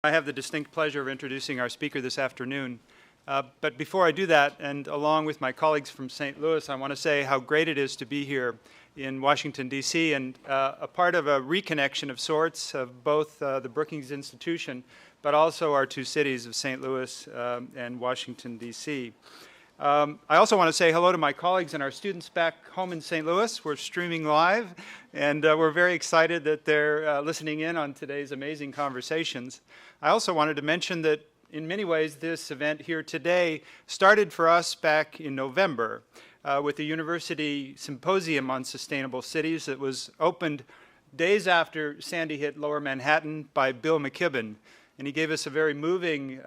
I have the distinct pleasure of introducing our speaker this afternoon. But before I do that, and along with my colleagues from St. Louis, I want to say how great it is to be here in Washington, D.C., and a part of a reconnection of sorts of both the Brookings Institution, but also our two cities of St. Louis and Washington, D.C. I also want to say hello to my colleagues and our students back home in St. Louis. We're streaming live, and we're very excited that they're listening in on today's amazing conversations. I also wanted to mention that in many ways this event here today started for us back in November with the University Symposium on Sustainable Cities that was opened days after Sandy hit Lower Manhattan by Bill McKibben. And he gave us a very moving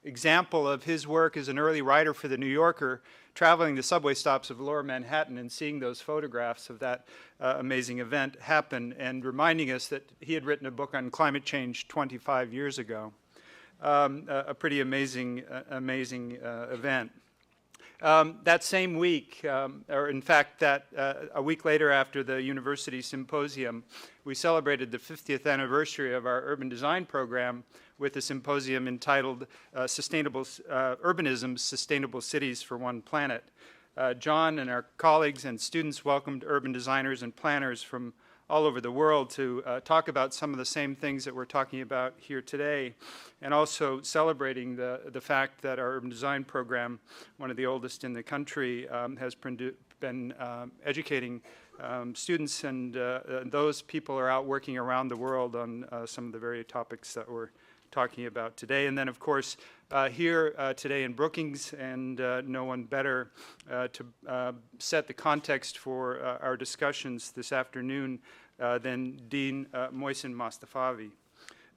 example of his work as an early writer for The New Yorker, traveling the subway stops of Lower Manhattan and seeing those photographs of that amazing event happen, and reminding us that he had written a book on climate change 25 years ago. A pretty amazing event. That same week, or in fact a week later after the University Symposium, we celebrated the 50th anniversary of our urban design program with a symposium entitled Urbanism, Sustainable Cities for One Planet. John and our colleagues and students welcomed urban designers and planners from all over the world to talk about some of the same things that we're talking about here today, and also celebrating the fact that our urban design program, one of the oldest in the country, has been educating students, and those people are out working around the world on some of the very topics that we're talking about today. And then, of course, here today in Brookings, and no one better to set the context for our discussions this afternoon than Dean Mohsin Mostafavi.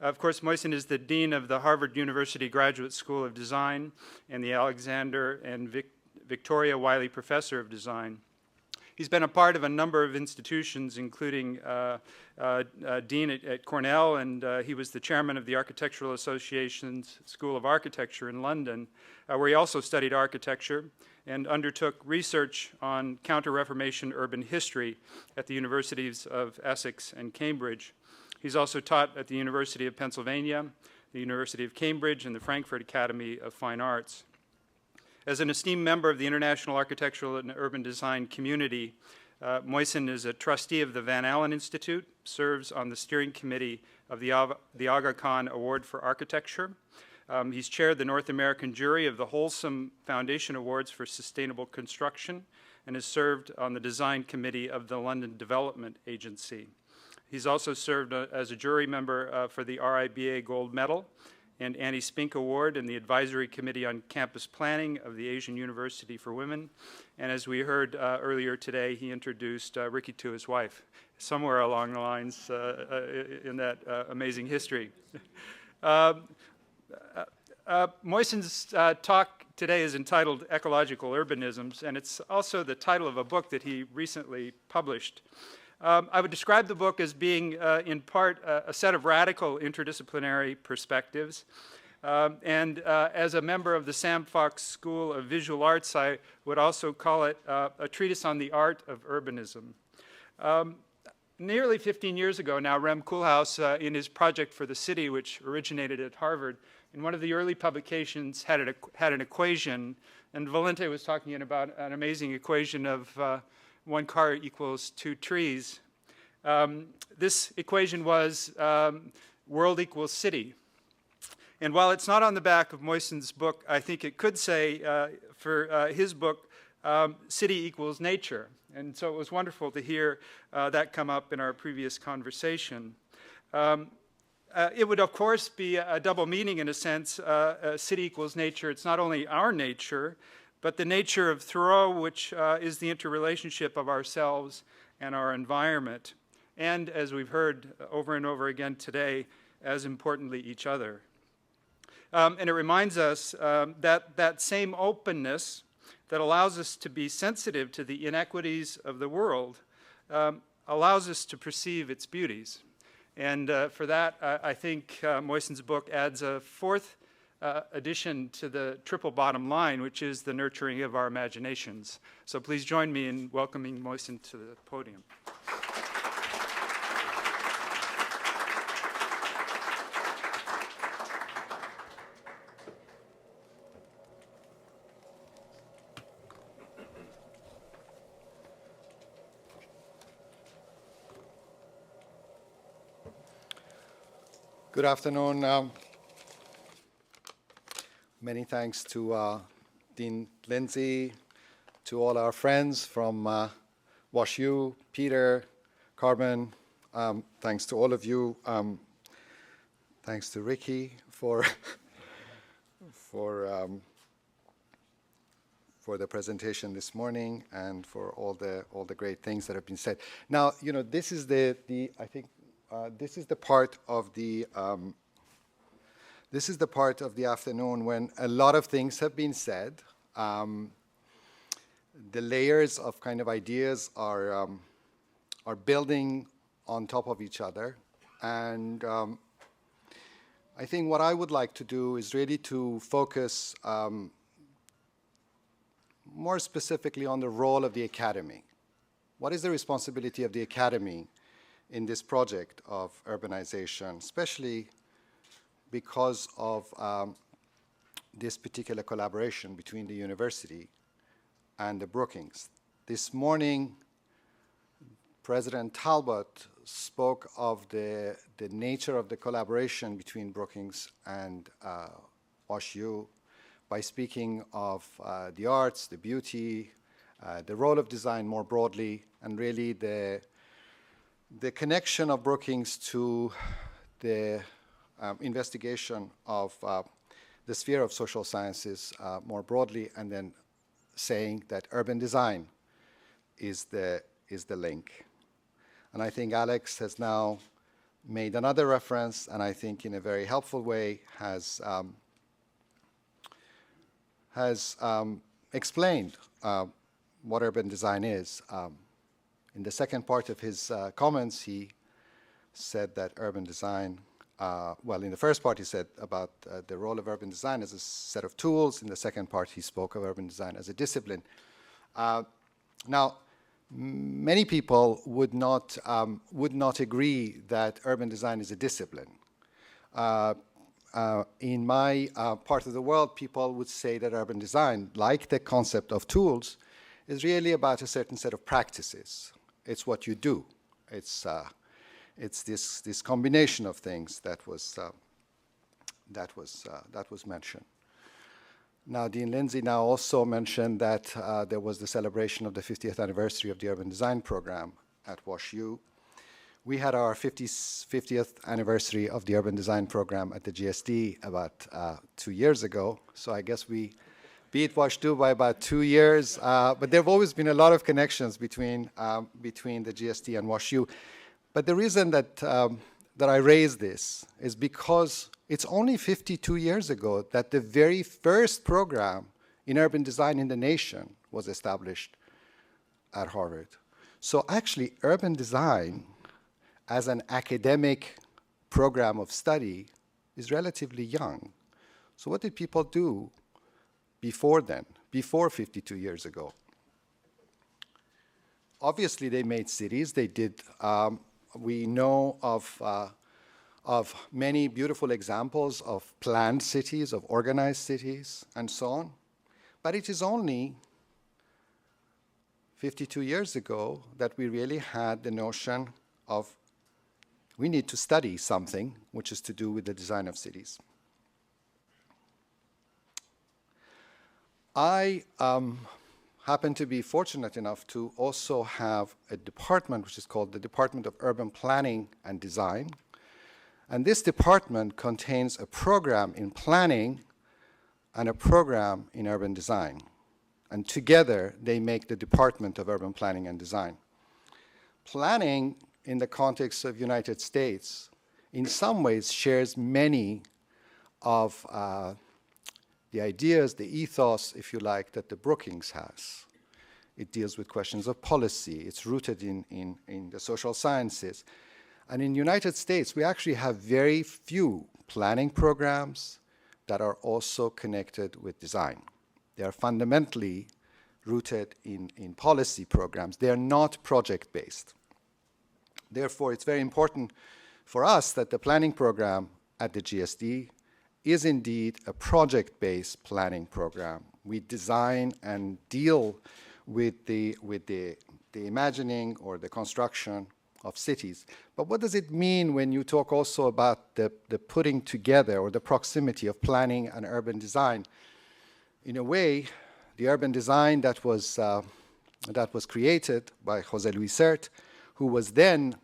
Of course, Mohsin is the Dean of the Harvard University Graduate School of Design and the Alexander and Victoria Wiley Professor of Design. He's been a part of a number of institutions, including Dean at Cornell, and he was the chairman of the Architectural Association's School of Architecture in London, where he also studied architecture and undertook research on counter-Reformation urban history at the universities of Essex and Cambridge. He's also taught at the University of Pennsylvania, the University of Cambridge, and the Frankfurt Academy of Fine Arts. As an esteemed member of the international architectural and urban design community, Mohsin is a trustee of the Van Allen Institute, serves on the steering committee of the Aga Khan Award for Architecture. He's chaired the North American jury of the Wholesome Foundation Awards for Sustainable Construction, and has served on the design committee of the London Development Agency. He's also served as a jury member for the RIBA Gold Medal and Annie Spink Award in the Advisory Committee on Campus Planning of the Asian University for Women. And as we heard earlier today, he introduced Ricky to his wife, somewhere along the lines in that amazing history. Mohsin's talk today is entitled Ecological Urbanisms, and it's also the title of a book that he recently published. I would describe the book as being, in part, a set of radical interdisciplinary perspectives. And as a member of the Sam Fox School of Visual Arts, I would also call it a treatise on the art of urbanism. Nearly 15 years ago now, Rem Koolhaas, in his project for the city, which originated at Harvard, in one of the early publications had an equation, and Valente was talking about an amazing equation of 1 car equals 2 trees. This equation was world equals city. And while it's not on the back of Mohsin's book, I think it could say for his book, city equals nature. And so it was wonderful to hear that come up in our previous conversation. It would, of course, be a double meaning in a sense. City equals nature. It's not only our nature, but the nature of Thoreau, which is the interrelationship of ourselves and our environment. And as we've heard over and over again today, as importantly, each other. And it reminds us that that same openness that allows us to be sensitive to the inequities of the world allows us to perceive its beauties. And for that, I think Mohsin's book adds a fourth addition to the triple bottom line, which is the nurturing of our imaginations. So please join me in welcoming Mohsin to the podium. Good afternoon. Many thanks to Dean Lindsay, to all our friends from WashU, Peter, Carmen. Thanks to all of you. Thanks to Ricky for the presentation this morning and for all the great things that have been said. Now, you know, this is I think this is the part of the afternoon when a lot of things have been said. The layers of kind of ideas are building on top of each other, and I think what I would like to do is really to focus more specifically on the role of the academy. What is the responsibility of the academy in this project of urbanization, especially because of this particular collaboration between the university and the Brookings? This morning, President Talbot spoke of the nature of the collaboration between Brookings and WashU by speaking of the arts, the beauty, the role of design more broadly, and really the connection of Brookings to the investigation of the sphere of social sciences more broadly, and then saying that urban design is the link. And I think Alex has now made another reference, and I think in a very helpful way has explained what urban design is. In the second part of his comments, he said that urban design, well, in the first part he said about the role of urban design as a set of tools. In the second part he spoke of urban design as a discipline. Now, many people would not agree that urban design is a discipline. In my part of the world, people would say that urban design, like the concept of tools, is really about a certain set of practices. It's what you do. It's this combination of things that was mentioned. Now, Dean Lindsay now also mentioned that there was the celebration of the 50th anniversary of the Urban Design Program at WashU. We had our 50th anniversary of the Urban Design Program at the GSD about 2 years ago. So I guess we beat WashU by about 2 years. But there have always been a lot of connections between the GSD and WashU. But the reason that I raise this is because it's only 52 years ago that the very first program in urban design in the nation was established at Harvard. So actually, urban design as an academic program of study is relatively young. So what did people do before then, before 52 years ago? Obviously, they made cities. They did. We know of many beautiful examples of planned cities, of organized cities, and so on. But it is only 52 years ago that we really had the notion of we need to study something which is to do with the design of cities. I happen to be fortunate enough to also have a department which is called the Department of Urban Planning and Design. And this department contains a program in planning and a program in urban design. And together, they make the Department of Urban Planning and Design. Planning, in the context of United States, in some ways shares many of the ideas, the ethos, if you like, that the Brookings has. It deals with questions of policy. It's rooted in the social sciences. And in the United States, we actually have very few planning programs that are also connected with design. They are fundamentally rooted in policy programs. They are not project-based. Therefore, it's very important for us that the planning program at the GSD is indeed a project-based planning program. We design and deal with the imagining or the construction of cities. But what does it mean when you talk also about the putting together or the proximity of planning and urban design? In a way, the urban design that was created by José Luis Sert, who was then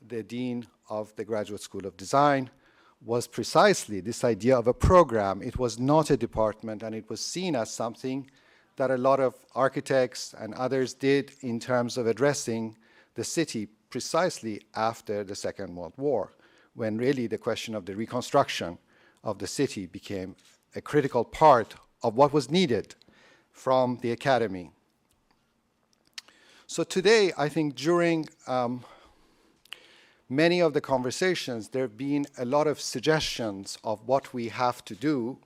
the dean of the Graduate School of Design, was precisely this idea of a program. It was not a department, and it was seen as something that a lot of architects and others did in terms of addressing the city precisely after the Second World War, when really the question of the reconstruction of the city became a critical part of what was needed from the academy. So today, I think during many of the conversations, there have been a lot of suggestions of what we have to do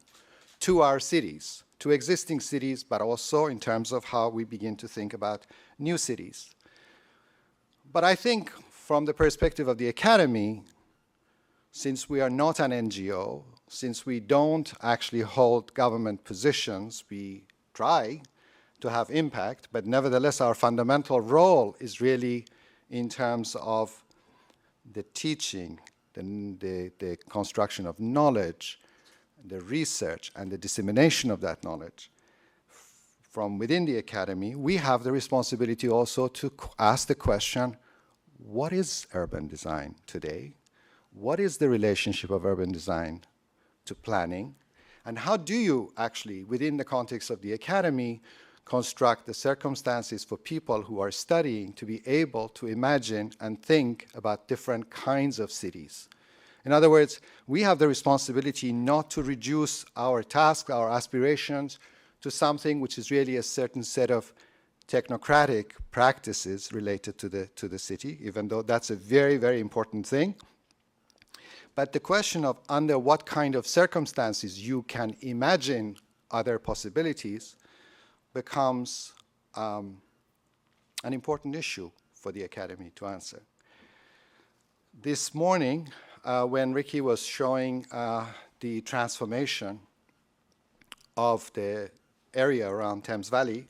to our cities, to existing cities, but also in terms of how we begin to think about new cities. But I think from the perspective of the academy, since we are not an NGO, since we don't actually hold government positions, we try to have impact, but nevertheless our fundamental role is really in terms of the teaching, the construction of knowledge, the research, and the dissemination of that knowledge. From within the academy, we have the responsibility also to ask the question, what is urban design today? What is the relationship of urban design to planning? And how do you actually, within the context of the academy, construct the circumstances for people who are studying to be able to imagine and think about different kinds of cities? In other words, we have the responsibility not to reduce our tasks, our aspirations, to something which is really a certain set of technocratic practices related to the city, even though that's a very, very important thing. But the question of under what kind of circumstances you can imagine other possibilities becomes an important issue for the academy to answer. This morning, when Ricky was showing the transformation of the area around Thames Valley,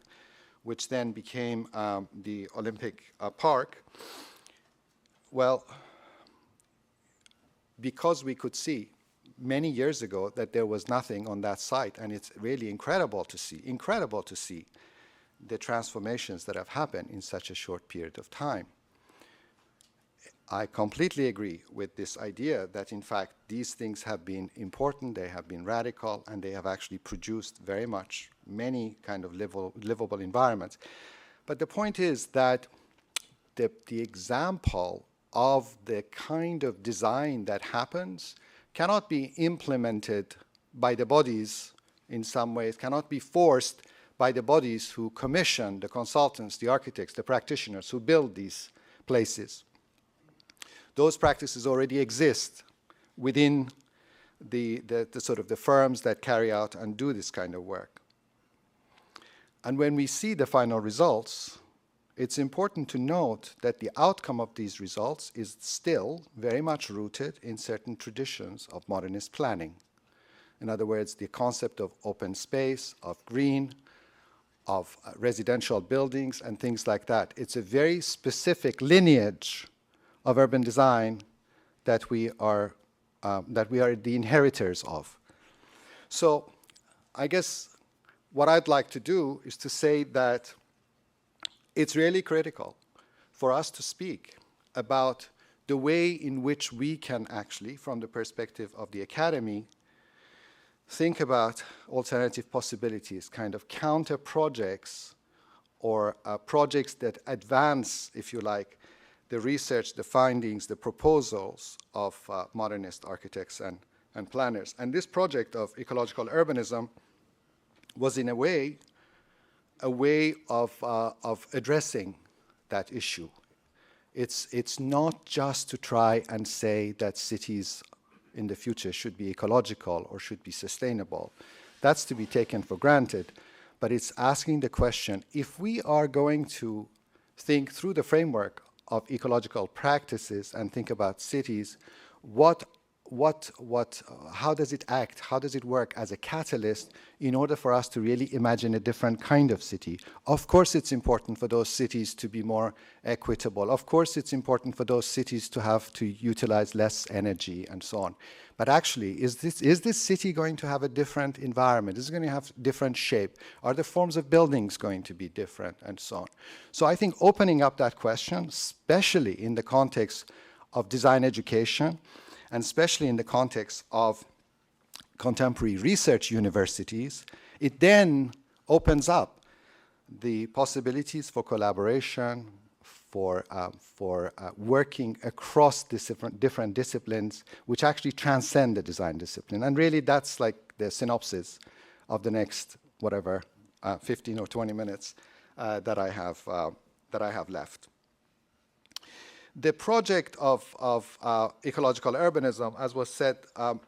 which then became the Olympic Park, well, because we could see many years ago that there was nothing on that site, and it's really incredible to see the transformations that have happened in such a short period of time. I completely agree with this idea that, in fact, these things have been important, they have been radical, and they have actually produced very much many kind of livable environments. But the point is that the example of the kind of design that happens cannot be implemented by the bodies in some ways, cannot be forced by the bodies who commission the consultants, the architects, the practitioners who build these places. Those practices already exist within the sort of the firms that carry out and do this kind of work. And when we see the final results, it's important to note that the outcome of these results is still very much rooted in certain traditions of modernist planning. In other words, the concept of open space, of green, of residential buildings, and things like that. It's a very specific lineage of urban design that we are the inheritors of. So I guess what I'd like to do is to say that it's really critical for us to speak about the way in which we can actually, from the perspective of the academy, think about alternative possibilities, kind of counter projects or projects that advance, if you like, the research, the findings, the proposals of modernist architects and planners. And this project of ecological urbanism was in a way of addressing that issue. It's not just to try and say that cities in the future should be ecological or should be sustainable. That's to be taken for granted. But it's asking the question, if we are going to think through the framework of ecological practices and think about cities, what how does it act? How does it work as a catalyst in order for us to really imagine a different kind of city? Of course, it's important for those cities to be more equitable. Of course, it's important for those cities to have to utilize less energy and so on. But actually, is this city going to have a different environment? Is it going to have different shape? Are the forms of buildings going to be different and so on? So I think opening up that question, especially in the context of design education, and especially in the context of contemporary research universities, it then opens up the possibilities for collaboration, for working across different disciplines, which actually transcend the design discipline. And really, that's like the synopsis of the next, 15 or 20 minutes that I have left. The project of ecological urbanism, as was said, on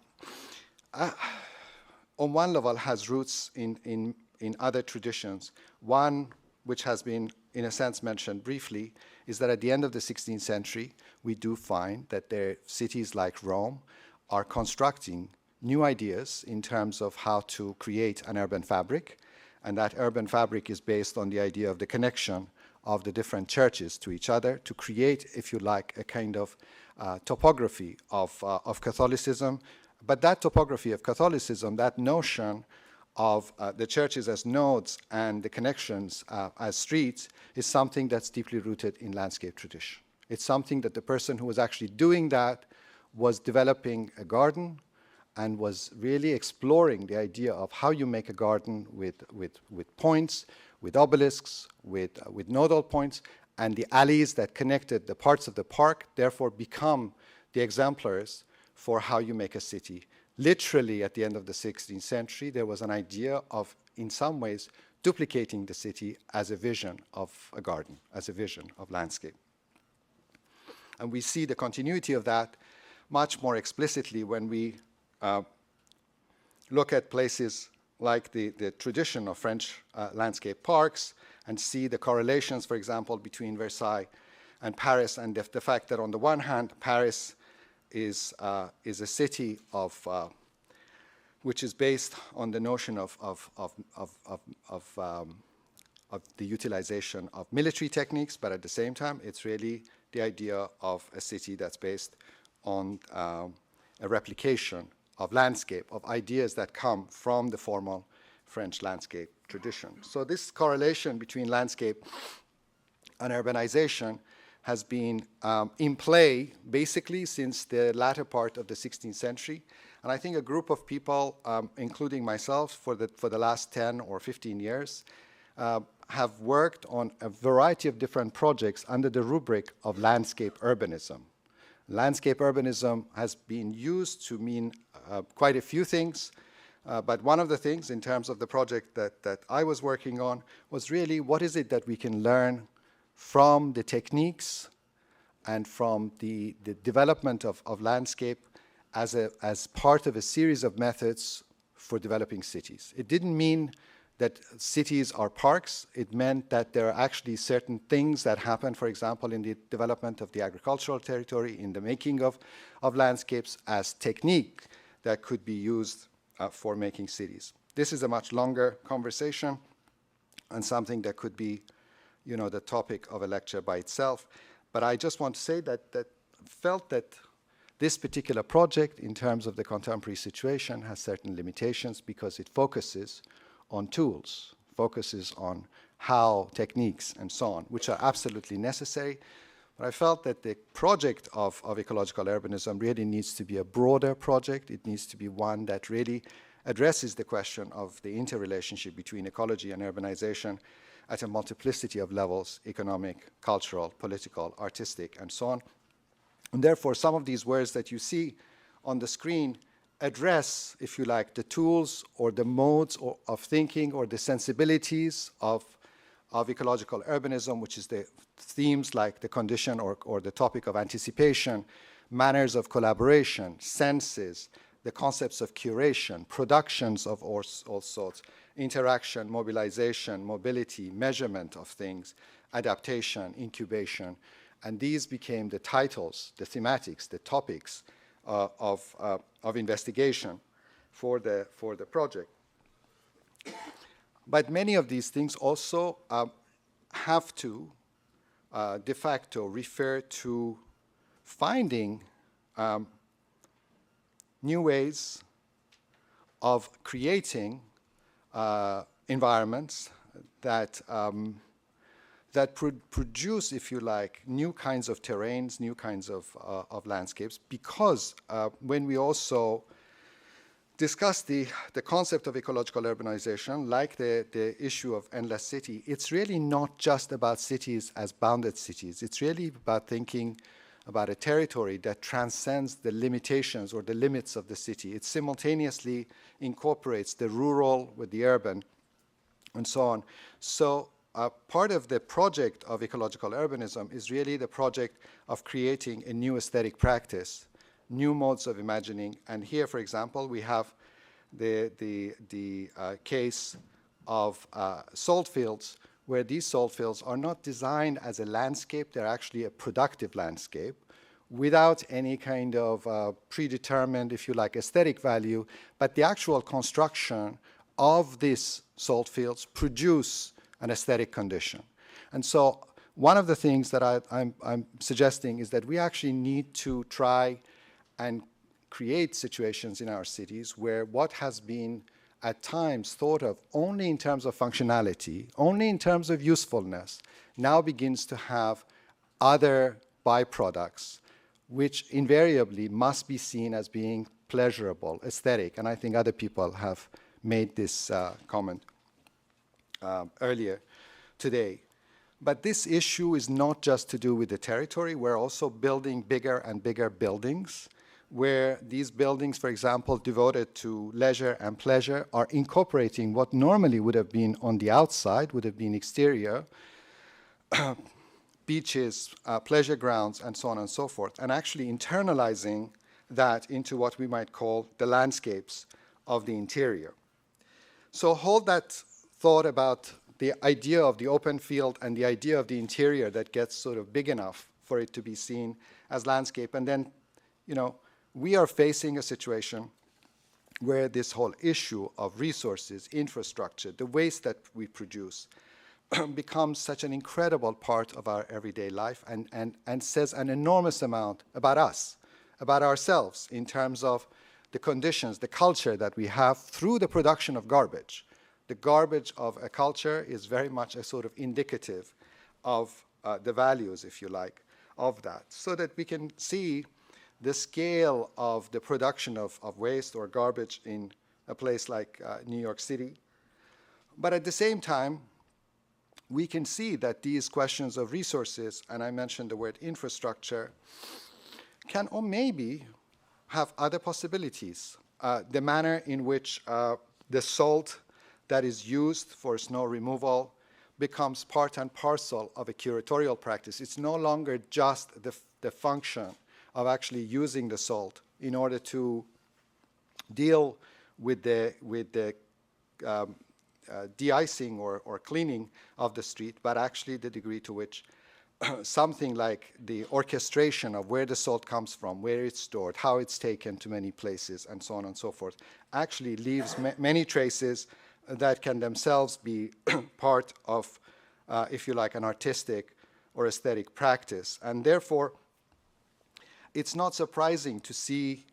one level has roots in other traditions. One, which has been, in a sense, mentioned briefly, is that at the end of the 16th century, we do find that cities like Rome are constructing new ideas in terms of how to create an urban fabric, and that urban fabric is based on the idea of the connection of the different churches to each other to create, if you like, a kind of topography of Catholicism. But that topography of Catholicism, that notion of the churches as nodes and the connections as streets, is something that's deeply rooted in landscape tradition. It's something that the person who was actually doing that was developing a garden and was really exploring the idea of how you make a garden with points, with obelisks, with nodal points, and the alleys that connected the parts of the park therefore become the exemplars for how you make a city. Literally, at the end of the 16th century, there was an idea of, in some ways, duplicating the city as a vision of a garden, as a vision of landscape. And we see the continuity of that much more explicitly when we look at places like the tradition of French landscape parks and see the correlations, for example, between Versailles and Paris, and the fact that on the one hand, Paris is a city which is based on the notion of the utilization of military techniques, but at the same time, it's really the idea of a city that's based on a replication of landscape, of ideas that come from the formal French landscape tradition. So this correlation between landscape and urbanization has been in play basically since the latter part of the 16th century. And I think a group of people, including myself, for the last 10 or 15 years, have worked on a variety of different projects under the rubric of landscape urbanism. Landscape urbanism has been used to mean quite a few things, but one of the things in terms of the project that I was working on was really what is it that we can learn from the techniques and from the development of landscape as part of a series of methods for developing cities. It didn't mean that cities are parks. It meant that there are actually certain things that happen, for example, in the development of the agricultural territory, in the making of landscapes as technique that could be used for making cities. This is a much longer conversation and something that could be, the topic of a lecture by itself. But I just want to say that felt that this particular project, in terms of the contemporary situation, has certain limitations because it focuses on tools, focuses on how, techniques, and so on, which are absolutely necessary. But I felt that the project of ecological urbanism really needs to be a broader project. It needs to be one that really addresses the question of the interrelationship between ecology and urbanization at a multiplicity of levels: economic, cultural, political, artistic, and so on. And therefore, some of these words that you see on the screen address, if you like, the tools or the modes of thinking or the sensibilities of ecological urbanism, which is the themes like the condition or the topic of anticipation, manners of collaboration, senses, the concepts of curation, productions of all sorts, interaction, mobilization, mobility, measurement of things, adaptation, incubation. And these became the titles, the thematics, the topics of investigation for the project. But many of these things also have to de facto refer to finding new ways of creating environments that produce, if you like, new kinds of terrains, new kinds of landscapes, because when we also discuss the concept of ecological urbanization, like the issue of endless city, it's really not just about cities as bounded cities. It's really about thinking about a territory that transcends the limitations or the limits of the city. It simultaneously incorporates the rural with the urban and so on. So part of the project of ecological urbanism is really the project of creating a new aesthetic practice, new modes of imagining. And here, for example, we have the case of salt fields, where these salt fields are not designed as a landscape, they're actually a productive landscape without any kind of predetermined, if you like, aesthetic value, but the actual construction of these salt fields produce an aesthetic condition. And so one of the things that I'm suggesting is that we actually need to try and create situations in our cities where what has been at times thought of only in terms of functionality, only in terms of usefulness, now begins to have other byproducts, which invariably must be seen as being pleasurable, aesthetic. And I think other people have made this comment earlier today. But this issue is not just to do with the territory. We're also building bigger and bigger buildings, where these buildings, for example, devoted to leisure and pleasure, are incorporating what normally would have been on the outside, would have been exterior, beaches, pleasure grounds, and so on and so forth, and actually internalizing that into what we might call the landscapes of the interior. So hold that thought about the idea of the open field and the idea of the interior that gets sort of big enough for it to be seen as landscape. And then, you know, we are facing a situation where this whole issue of resources, infrastructure, the waste that we produce becomes such an incredible part of our everyday life and says an enormous amount about us, about ourselves, in terms of the conditions, the culture that we have through the production of garbage. The garbage of a culture is very much a sort of indicative of the values, if you like, of that, so that we can see the scale of the production of waste or garbage in a place like New York City. But at the same time, we can see that these questions of resources, and I mentioned the word infrastructure, can or maybe have other possibilities. The manner in which the salt that is used for snow removal becomes part and parcel of a curatorial practice. It's no longer just the function of actually using the salt in order to deal with the de-icing or cleaning of the street, but actually the degree to which something like the orchestration of where the salt comes from, where it's stored, how it's taken to many places, and so on and so forth, actually leaves many traces that can themselves be part of, if you like, an artistic or aesthetic practice. And therefore, it's not surprising to see,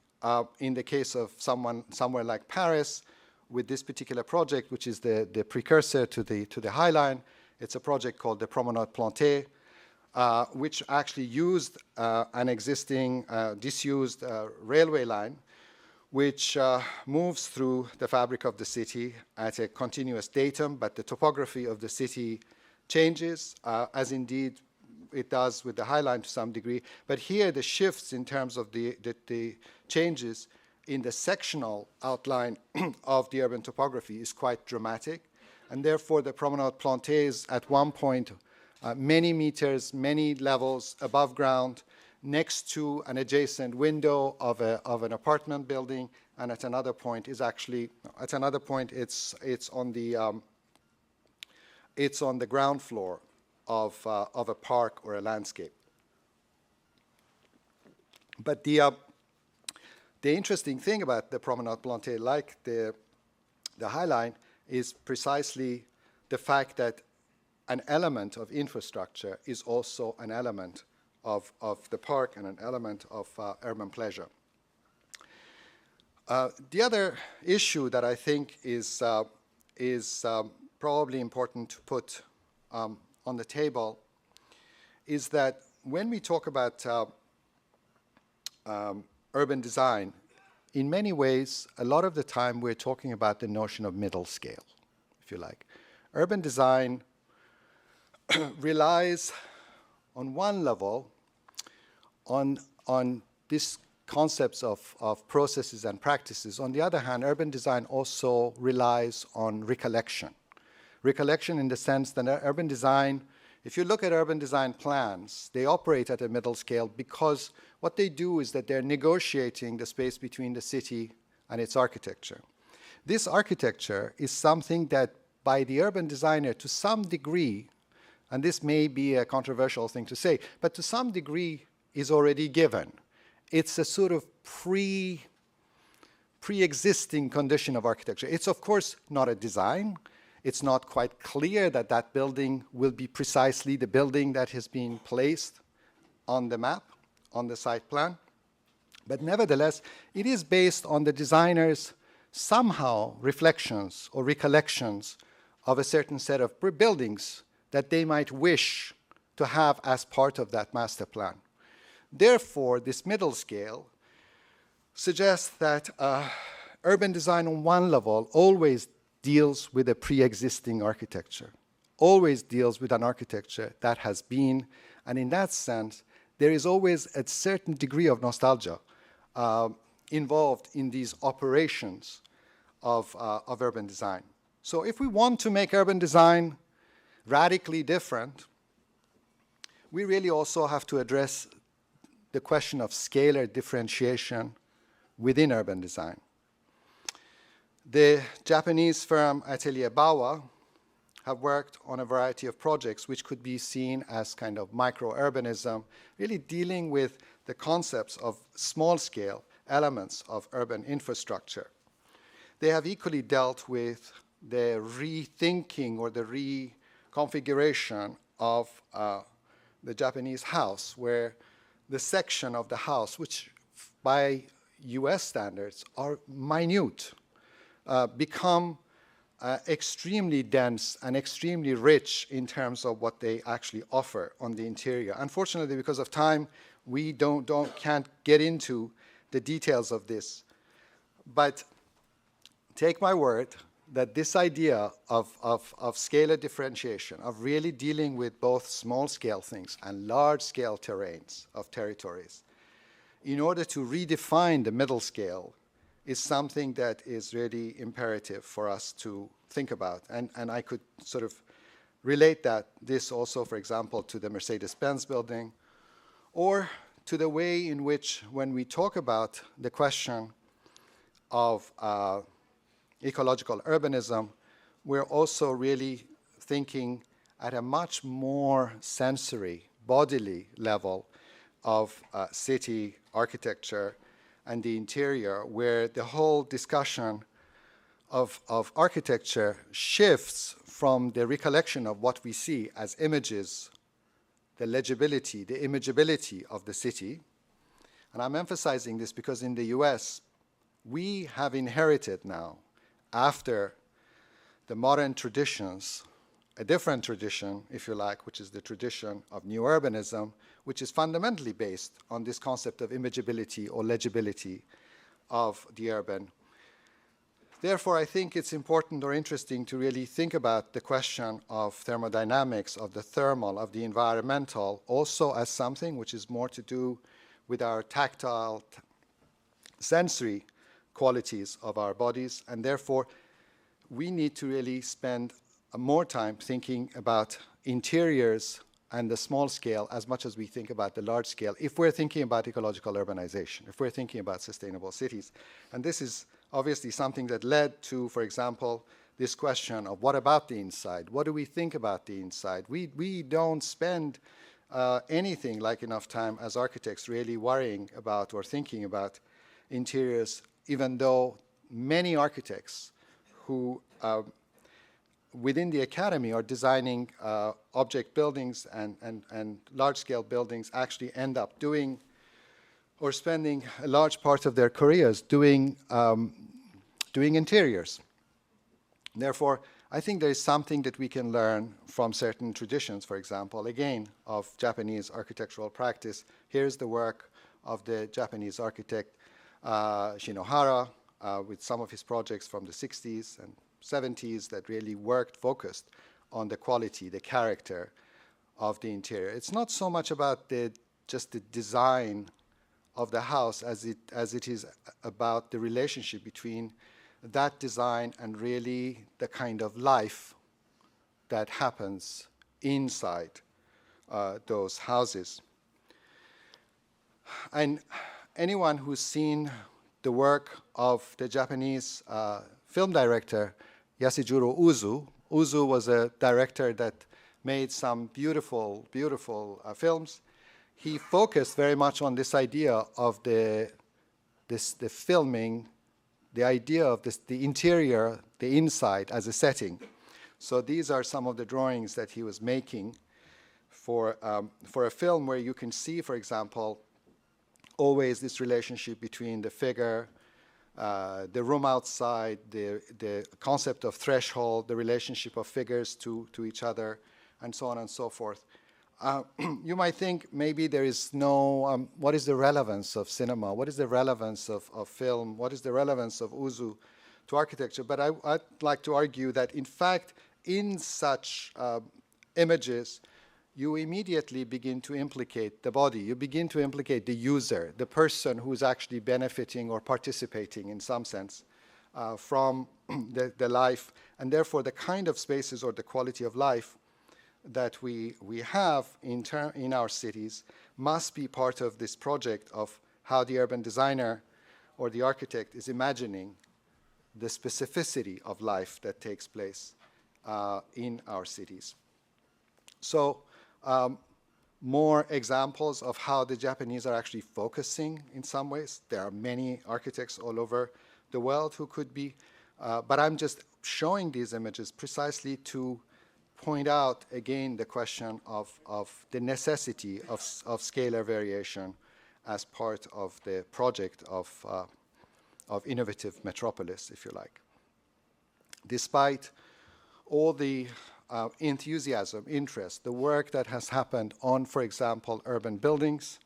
in the case of somewhere like Paris, with this particular project, which is the precursor to the High Line. It's a project called the Promenade Plantée, which actually used an existing disused railway line, which moves through the fabric of the city at a continuous datum, but the topography of the city changes, as indeed it does with the High Line to some degree. But here the shifts in terms of the changes in the sectional outline of the urban topography is quite dramatic. And therefore the Promenade Plantée is at one point many meters, many levels above ground, next to an adjacent window of an apartment building, and at another point is actually, at another point it's on the ground floor of a park or a landscape. But The interesting thing about the Promenade Plantée, like the High Line, is precisely the fact that an element of infrastructure is also an element of the park and an element of urban pleasure. The other issue that I think is probably important to put on the table is that when we talk about urban design, in many ways, a lot of the time we're talking about the notion of middle scale, if you like. Urban design relies on one level on these concepts of processes and practices. On the other hand, urban design also relies on recollection. Recollection in the sense that urban design, if you look at urban design plans, they operate at a middle scale because what they do is that they're negotiating the space between the city and its architecture. This architecture is something that by the urban designer to some degree, and this may be a controversial thing to say, but to some degree is already given. It's a sort of pre-existing condition of architecture. It's of course not a design. It's not quite clear that that building will be precisely the building that has been placed on the map, on the site plan. But nevertheless, it is based on the designer's somehow reflections or recollections of a certain set of buildings that they might wish to have as part of that master plan. Therefore, this middle scale suggests that urban design on one level always deals with a pre-existing architecture, always deals with an architecture that has been, and in that sense, there is always a certain degree of nostalgia involved in these operations of urban design. So if we want to make urban design radically different, we really also have to address the question of scalar differentiation within urban design. The Japanese firm Atelier Bawa have worked on a variety of projects which could be seen as kind of micro-urbanism, really dealing with the concepts of small-scale elements of urban infrastructure. They have equally dealt with the rethinking or the reconfiguration of the Japanese house, where the section of the house, which by US standards are minute, become extremely dense and extremely rich in terms of what they actually offer on the interior. Unfortunately, because of time, we can't get into the details of this. But take my word that this idea of scalar differentiation, of really dealing with both small-scale things and large-scale terrains of territories, in order to redefine the middle scale, is something that is really imperative for us to think about. And I could sort of relate this also, for example, to the Mercedes-Benz building, or to the way in which, when we talk about the question of ecological urbanism, we're also really thinking at a much more sensory, bodily level of city architecture and the interior, where the whole discussion of architecture shifts from the recollection of what we see as images, the legibility, the imageability of the city. And I'm emphasizing this because in the US, we have inherited now, after the modern traditions, a different tradition, if you like, which is the tradition of new urbanism, which is fundamentally based on this concept of imageability or legibility of the urban. Therefore, I think it's important or interesting to really think about the question of thermodynamics, of the thermal, of the environmental, also as something which is more to do with our tactile, sensory qualities of our bodies, and therefore we need to really spend more time thinking about interiors and the small scale as much as we think about the large scale, if we're thinking about ecological urbanization, if we're thinking about sustainable cities. And this is obviously something that led to, for example, this question of what about the inside? What do we think about the inside? We don't spend anything like enough time as architects really worrying about or thinking about interiors, even though many architects who within the academy are designing object buildings and large-scale buildings actually end up doing or spending a large part of their careers doing interiors. Therefore, I think there is something that we can learn from certain traditions, for example, again, of Japanese architectural practice. Here's the work of the Japanese architect Shinohara with some of his projects from the 60s and 70s that really focused on the quality, the character of the interior. It's not so much about just the design of the house as it is about the relationship between that design and really the kind of life that happens inside those houses. And anyone who's seen the work of the Japanese film director Yasujiro Uzu. Uzu was a director that made some beautiful, beautiful films. He focused very much on this idea of the filming, the idea of the interior, the inside as a setting. So these are some of the drawings that he was making for a film where you can see, for example, always this relationship between the figure, the room outside, the concept of threshold, the relationship of figures to each other, and so on and so forth. You might think maybe there is no, what is the relevance of cinema? What is the relevance of film? What is the relevance of Uzu to architecture? But I'd like to argue that, in fact, in such images, you immediately begin to implicate the body. You begin to implicate the user, the person who's actually benefiting or participating in some sense from the life, and therefore the kind of spaces or the quality of life that we have in our cities must be part of this project of how the urban designer or the architect is imagining the specificity of life that takes place in our cities. So more examples of how the Japanese are actually focusing in some ways. There are many architects all over the world who could be, but I'm just showing these images precisely to point out again the question of the necessity of scalar variation as part of the project of innovative metropolis, if you like. Despite all the enthusiasm, interest, the work that has happened on, for example, urban buildings,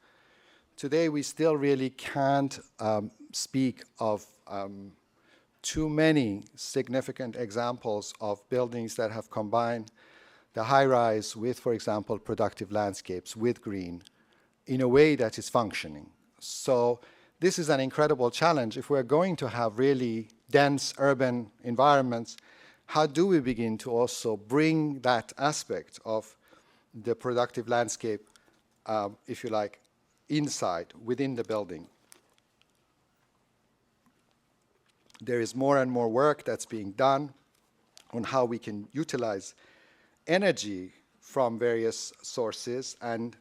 today we still really can't speak of too many significant examples of buildings that have combined the high-rise with, for example, productive landscapes, with green, in a way that is functioning. So this is an incredible challenge. If we're going to have really dense urban environments, how do we begin to also bring that aspect of the productive landscape, if you like, inside, within the building? There is more and more work that's being done on how we can utilize energy from various sources, and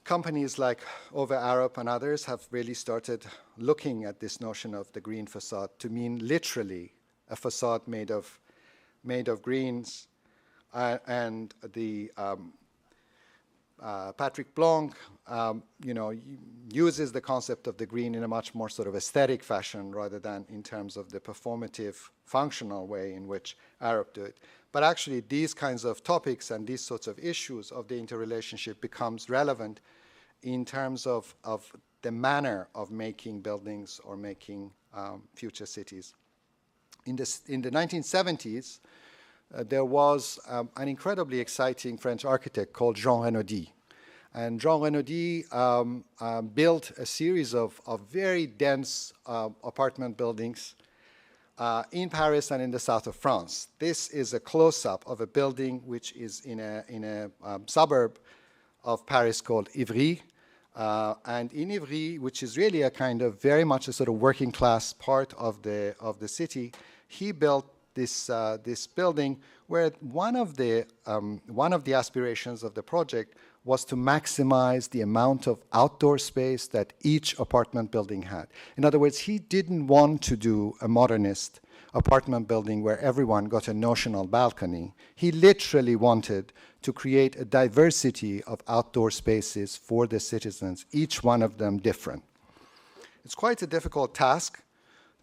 companies like Ove Arup and others have really started looking at this notion of the green facade to mean literally a facade made of greens, and the Patrick Blanc, uses the concept of the green in a much more sort of aesthetic fashion rather than in terms of the performative, functional way in which Arup do it. But actually, these kinds of topics and these sorts of issues of the interrelationship becomes relevant in terms of the manner of making buildings or making future cities. In the 1970s, there was an incredibly exciting French architect called Jean Renaudy. And Jean Renaudy built a series of very dense apartment buildings in Paris and in the south of France. This is a close-up of a building which is in a suburb of Paris called Ivry. And in Ivry, which is really a kind of very much a sort of working class part of the city, he built this building where one of the aspirations of the project was to maximize the amount of outdoor space that each apartment building had. In other words, he didn't want to do a modernist apartment building where everyone got a notional balcony. He literally wanted to create a diversity of outdoor spaces for the citizens, each one of them different. It's quite a difficult task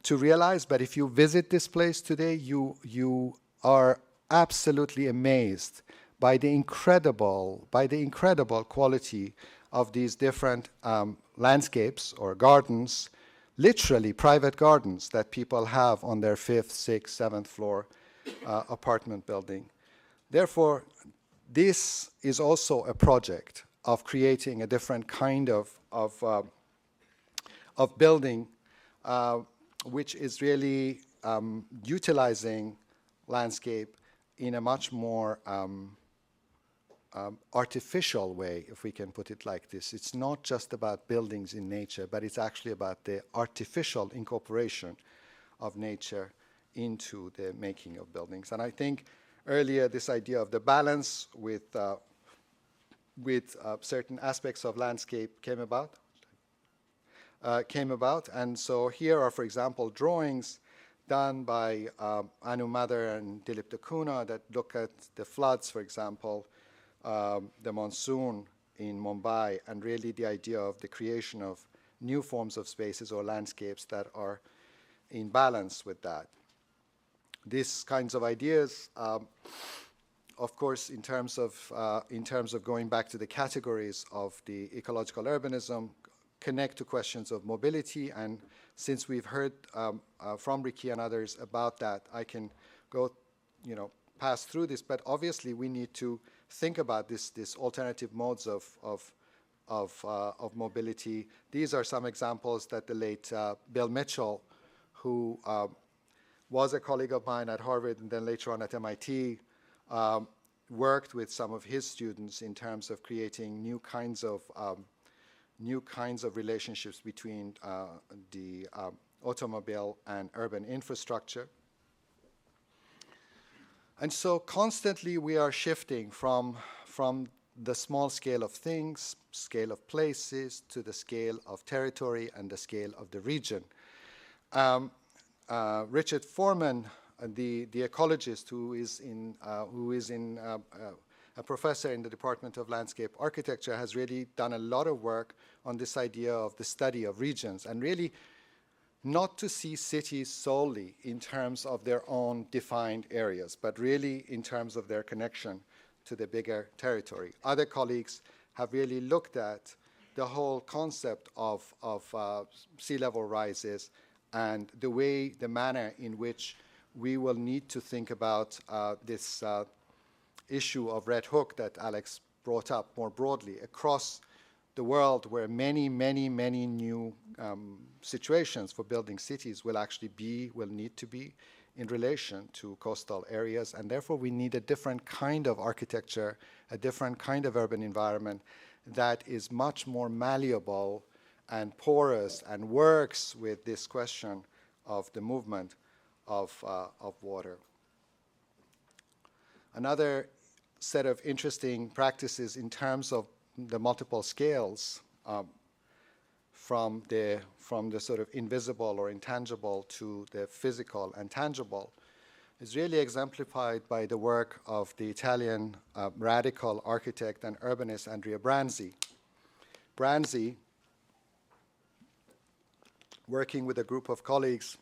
to realize, but if you visit this place today, you are absolutely amazed by the incredible quality of these different landscapes or gardens, literally private gardens that people have on their 5th, 6th, 7th floor apartment building. Therefore, this is also a project of creating a different kind of building, which is really utilizing landscape in a much more artificial way, if we can put it like this. It's not just about buildings in nature, but it's actually about the artificial incorporation of nature into the making of buildings. And I think earlier this idea of the balance with certain aspects of landscape came about. And so here are, for example, drawings done by Anu Madar and Dilip Dakuna that look at the floods, for example, the monsoon in Mumbai, and really the idea of the creation of new forms of spaces or landscapes that are in balance with that. These kinds of ideas, of course, in terms of going back to the categories of the ecological urbanism, connect to questions of mobility. And since we've heard from Ricky and others about that, I can go, pass through this. But obviously, we need to think about this alternative modes of mobility. These are some examples that the late Bill Mitchell, who was a colleague of mine at Harvard and then later on at MIT, worked with some of his students in terms of creating new kinds of relationships between the automobile and urban infrastructure. And so constantly we are shifting from the small scale of things, scale of places, to the scale of territory and the scale of the region. Richard Foreman, the ecologist who is a professor in the Department of Landscape Architecture, has really done a lot of work on this idea of the study of regions, and really not to see cities solely in terms of their own defined areas, but really in terms of their connection to the bigger territory. Other colleagues have really looked at the whole concept of sea level rises and the manner in which we will need to think about this issue of Red Hook that Alex brought up more broadly across the world, where many new situations for building cities will need to be in relation to coastal areas, and therefore we need a different kind of architecture, a different kind of urban environment that is much more malleable and porous and works with this question of the movement of water. Another set of interesting practices in terms of the multiple scales from the sort of invisible or intangible to the physical and tangible is really exemplified by the work of the Italian radical architect and urbanist Andrea Branzi. Branzi, working with a group of colleagues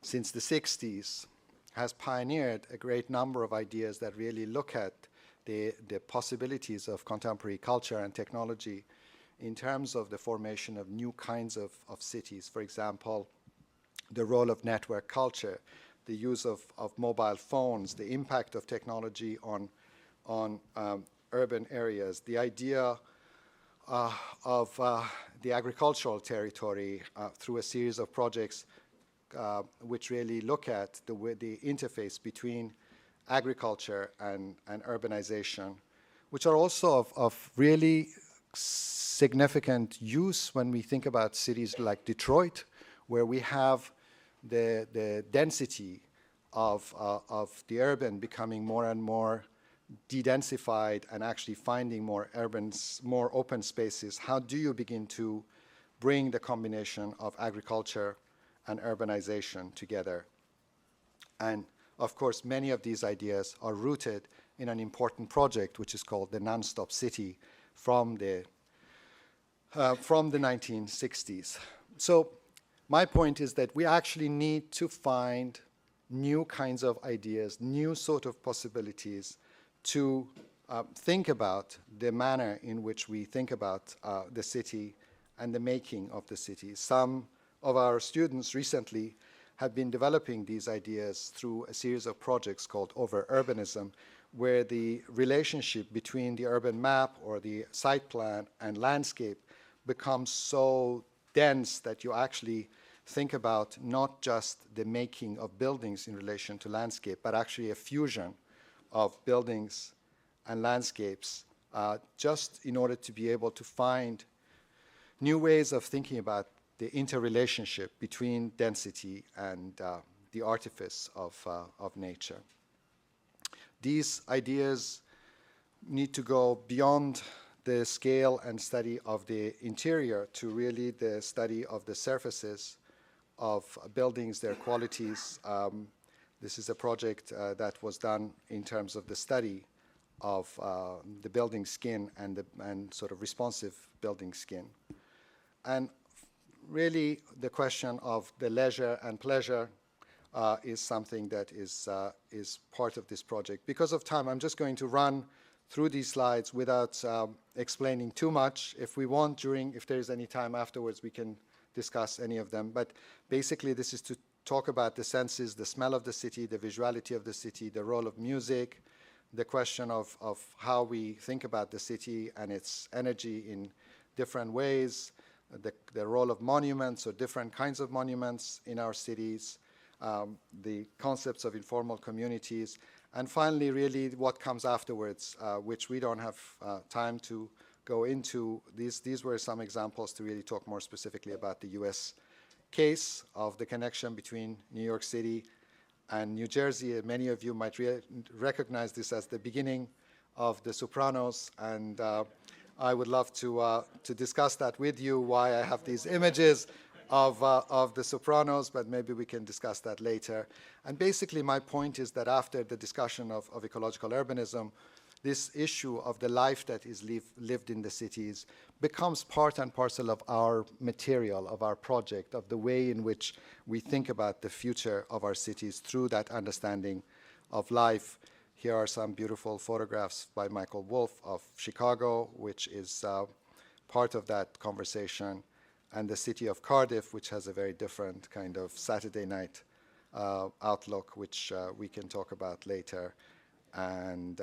since the 60s, has pioneered a great number of ideas that really look at the possibilities of contemporary culture and technology in terms of the formation of new kinds of cities. For example, the role of network culture, the use of mobile phones, the impact of technology on urban areas, the idea of the agricultural territory through a series of projects which really look at the interface between agriculture and urbanization, which are also of really significant use when we think about cities like Detroit, where we have the density of the urban becoming more and more de-densified and actually finding more open spaces, how do you begin to bring the combination of agriculture and urbanization together? And of course, many of these ideas are rooted in an important project, which is called the Nonstop City from the 1960s. So my point is that we actually need to find new kinds of ideas, new sort of possibilities to think about the manner in which we think about the city and the making of the city. Some of our students recently have been developing these ideas through a series of projects called Urbanism, where the relationship between the urban map or the site plan and landscape becomes so dense that you actually think about not just the making of buildings in relation to landscape, but actually a fusion of buildings and landscapes, just in order to be able to find new ways of thinking about the interrelationship between density and the artifice of nature. These ideas need to go beyond the scale and study of the interior to really the study of the surfaces of buildings, their qualities. This is a project that was done in terms of the study of the building skin and sort of responsive building skin. And really the question of the leisure and pleasure is something that is part of this project. Because of time, I'm just going to run through these slides without explaining too much. If we want, if there is any time afterwards, we can discuss any of them. But basically, this is to talk about the senses, the smell of the city, the visuality of the city, the role of music, the question of how we think about the city and its energy in different ways, the role of monuments or different kinds of monuments in our cities, the concepts of informal communities, and finally, really what comes afterwards, which we don't have time to go into. These were some examples to really talk more specifically about the US case of the connection between New York City and New Jersey. Many of you might recognize this as the beginning of The Sopranos, and I would love to discuss that with you, why I have these images of The Sopranos, but maybe we can discuss that later. And basically my point is that after the discussion of ecological urbanism, this issue of the life that is lived in the cities becomes part and parcel of our material, of our project, of the way in which we think about the future of our cities through that understanding of life. Here are some beautiful photographs by Michael Wolff of Chicago, which is part of that conversation, and the city of Cardiff, which has a very different kind of Saturday night outlook, which we can talk about later, and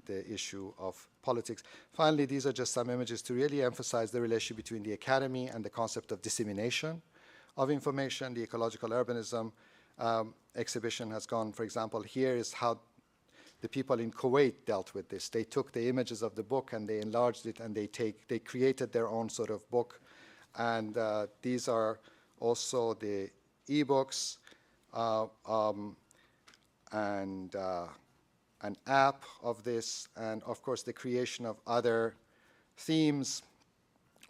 the issue of politics. Finally, these are just some images to really emphasize the relationship between the academy and the concept of dissemination of information. The ecological urbanism exhibition has gone, for example, here is how the people in Kuwait dealt with this. They took the images of the book and they enlarged it, and they created their own sort of book. And these are also the e-books and an app of this, and of course the creation of other themes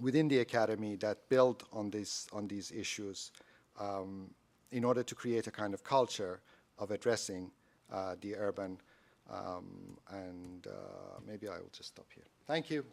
within the academy that build on these issues in order to create a kind of culture of addressing the urban. And maybe I will just stop here. Thank you.